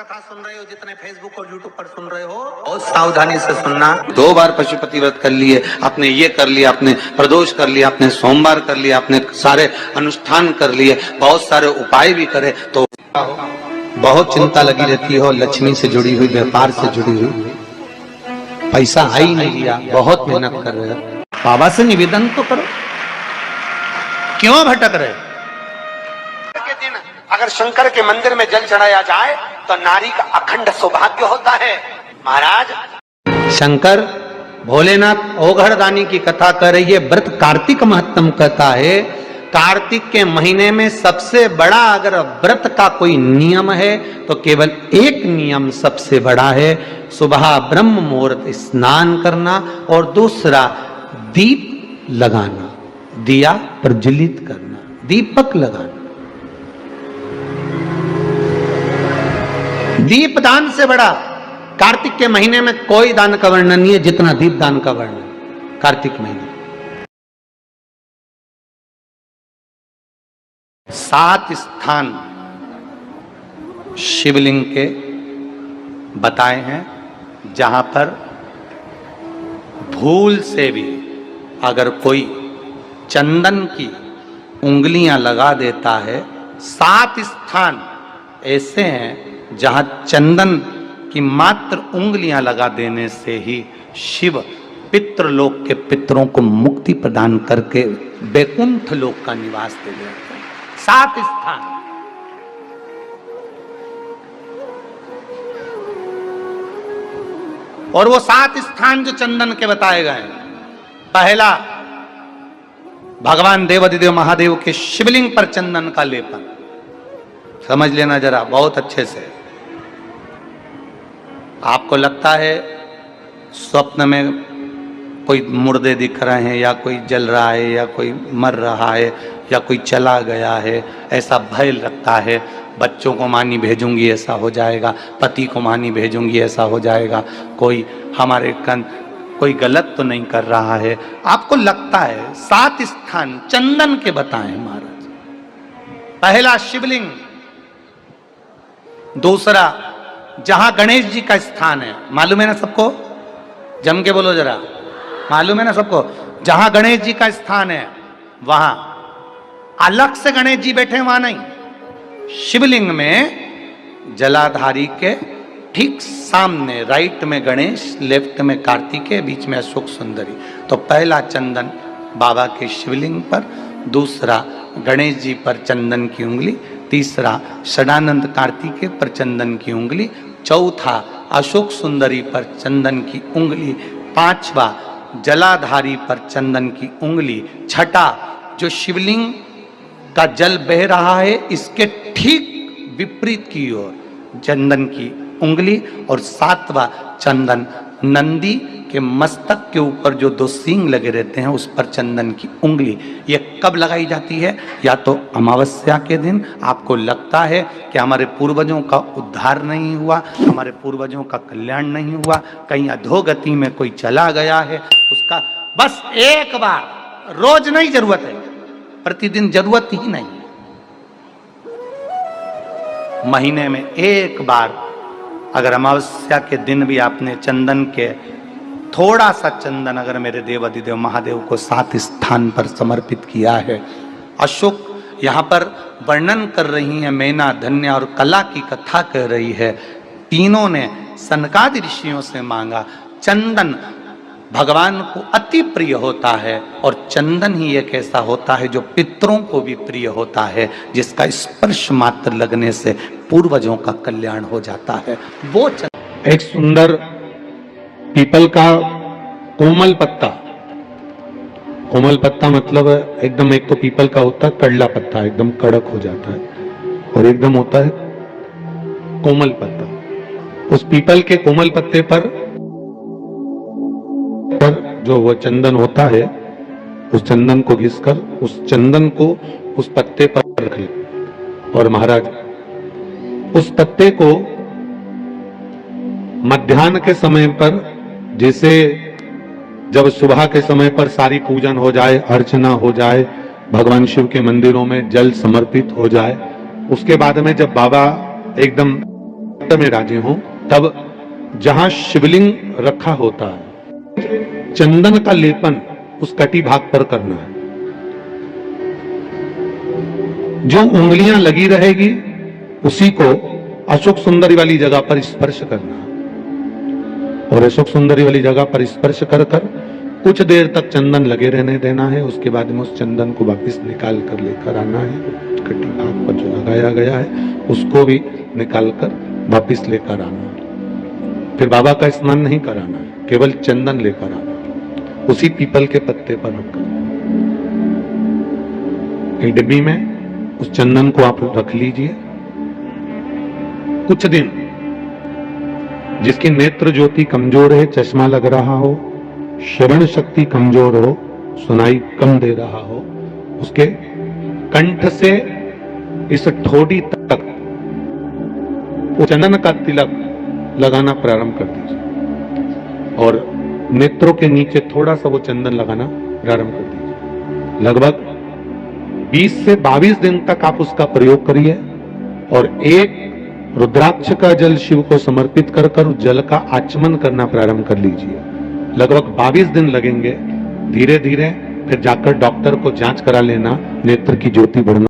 कथा सुन रहे हो, जितने फेसबुक और यूट्यूब पर सुन रहे हो, बहुत सावधानी से सुनना। 2 बार पशुपति व्रत कर लिए, आपने ये कर लिया, आपने प्रदोष कर लिया, आपने सोमवार कर लिया, आपने सारे अनुष्ठान कर लिए, बहुत सारे उपाय भी करे, तो बहुत चिंता लगी रहती हो, लक्ष्मी से जुड़ी हुई, व्यापार से जुड़ी हुई, पैसा आ ही नहीं लिया, बहुत मेहनत कर रहे हो, बाबा से निवेदन तो करो, क्यों भटक रहे? के दिन अगर शंकर के मंदिर में जल चढ़ाया जाए तो नारी का अखंड सौभाग्य होता है। महाराज शंकर भोलेनाथ ओघड़दानी की कथा कर रही है, व्रत कार्तिक महत्तम कहता है। कार्तिक के महीने में सबसे बड़ा अगर व्रत का कोई नियम है तो केवल एक नियम सबसे बड़ा है, सुबह ब्रह्म मुहूर्त स्नान करना और दूसरा दीप लगाना, दिया प्रज्वलित करना, दीपक लगाना। दीप दान से बड़ा कार्तिक के महीने में कोई दान का वर्णन नहीं है जितना दीप दान का वर्णन कार्तिक महीने। 7 स्थान शिवलिंग के बताए हैं जहां पर भूल से भी अगर कोई चंदन की उंगलियां लगा देता है। 7 स्थान ऐसे हैं जहां चंदन की मात्र उंगलियां लगा देने से ही शिव पितृलोक के पितरों को मुक्ति प्रदान करके वैकुंठ लोक का निवास दे देते हैं। 7 स्थान। और वो 7 स्थान जो चंदन के बताए गए, पहला भगवान देवाधिदेव महादेव के शिवलिंग पर चंदन का लेपन। समझ लेना जरा बहुत अच्छे से। आपको लगता है स्वप्न में कोई मुर्दे दिख रहे हैं या कोई जल रहा है या कोई मर रहा है या कोई चला गया है, ऐसा भय लगता है। बच्चों को मानी भेजूंगी ऐसा हो जाएगा, पति को मानी भेजूंगी ऐसा हो जाएगा, कोई हमारे कोई गलत तो नहीं कर रहा है, आपको लगता है। 7 स्थान चंदन के बताएं महाराज। पहला शिवलिंग, दूसरा जहां गणेश जी का स्थान है, मालूम है ना सबको? जम के बोलो जरा, मालूम है ना सबको? जहां गणेश जी का स्थान है वहां अलग से गणेश जी बैठे, वहां नहीं। शिवलिंग में जलाधारी के ठीक सामने राइट में गणेश, लेफ्ट में कार्तिकेय, बीच में अशोक सुंदरी। तो पहला चंदन बाबा के शिवलिंग पर, दूसरा गणेश जी पर चंदन की उंगली, तीसरा षडानंद कार्तिकेय पर चंदन की उंगली, चौथा अशोक सुंदरी पर चंदन की उंगली, 5वां जलाधारी पर चंदन की उंगली, छठा जो शिवलिंग का जल बह रहा है इसके ठीक विपरीत की ओर चंदन की उंगली, और 7वां चंदन नंदी के मस्तक के ऊपर जो 2 सींग लगे रहते हैं उस पर चंदन की उंगली। ये कब लगाई जाती है? या तो अमावस्या के दिन। आपको लगता है कि हमारे पूर्वजों का उद्धार नहीं हुआ, हमारे पूर्वजों का कल्याण नहीं हुआ, कहीं अधोगति में कोई चला गया है, उसका बस एक बार, रोज नहीं जरूरत है, प्रतिदिन जरूरत ही नहीं, महीने में एक बार अगर अमावस्या के दिन भी आपने चंदन के थोड़ा सा चंदन अगर मेरे देवाधिदेव महादेव को 7 स्थान पर समर्पित किया है। अशोक यहाँ पर वर्णन कर रही है, मैना, धन्य और कला की कथा कह रही है। तीनों ने सनकादि ऋषियों से मांगा। चंदन भगवान को अति प्रिय होता है और चंदन ही एक ऐसा होता है जो पितरों को भी प्रिय होता है, जिसका स्पर्श मात्र लगने से पूर्वजों का कल्याण हो जाता है। वो चंदन। एक सुंदर पीपल का कोमल पत्ता, कोमल पत्ता मतलब एकदम, एक तो पीपल का होता है कड़ला पत्ता, एकदम कड़क हो जाता है, और एकदम होता है कोमल पत्ता। उस पीपल के कोमल पत्ते पर जो वो चंदन होता है, उस चंदन को घिसकर उस चंदन को उस पत्ते पर रख ले। और महाराज उस पत्ते को मध्याह्न के समय पर, जैसे जब सुबह के समय पर सारी पूजन हो जाए, अर्चना हो जाए, भगवान शिव के मंदिरों में जल समर्पित हो जाए, उसके बाद में जब बाबा एकदम चित्त में राजे हों, तब जहां शिवलिंग रखा होता है चंदन का लेपन उस कटी भाग पर करना है। जो उंगलियां लगी रहेगी उसी को अशोक सुंदरी वाली जगह पर स्पर्श करना है और अशोक सुंदरी वाली जगह पर स्पर्श कर कर कुछ देर तक चंदन लगे रहने देना है। उसके बाद में उस चंदन को वापस निकाल कर लेकर आना है। कटी भाग पर जो लगाया गया है उसको भी निकाल कर वापस लेकर आना है। फिर बाबा का स्नान नहीं कराना है, केवल चंदन लेकर आना है, उसी पीपल के पत्ते पर रखकर। एक डिब्बी में उस चंदन को आप रख लीजिए। कुछ दिन जिसकी नेत्र ज्योति कमजोर है, चश्मा लग रहा हो, श्रवण शक्ति कमजोर हो, सुनाई कम दे रहा हो, उसके कंठ से इस ठोड़ी तक वो चंदन का तिलक लगाना प्रारंभ कर दीजिए और नेत्रों के नीचे थोड़ा सा वो चंदन लगाना प्रारंभ कर दीजिए। लगभग 20 से 22 दिन तक आप उसका प्रयोग करिए और एक रुद्राक्ष का जल शिव को समर्पित कर कर उस जल का आचमन करना प्रारंभ कर लीजिए। लगभग 22 दिन लगेंगे। धीरे धीरे फिर जाकर डॉक्टर को जांच करा लेना, नेत्र की ज्योति बढ़ना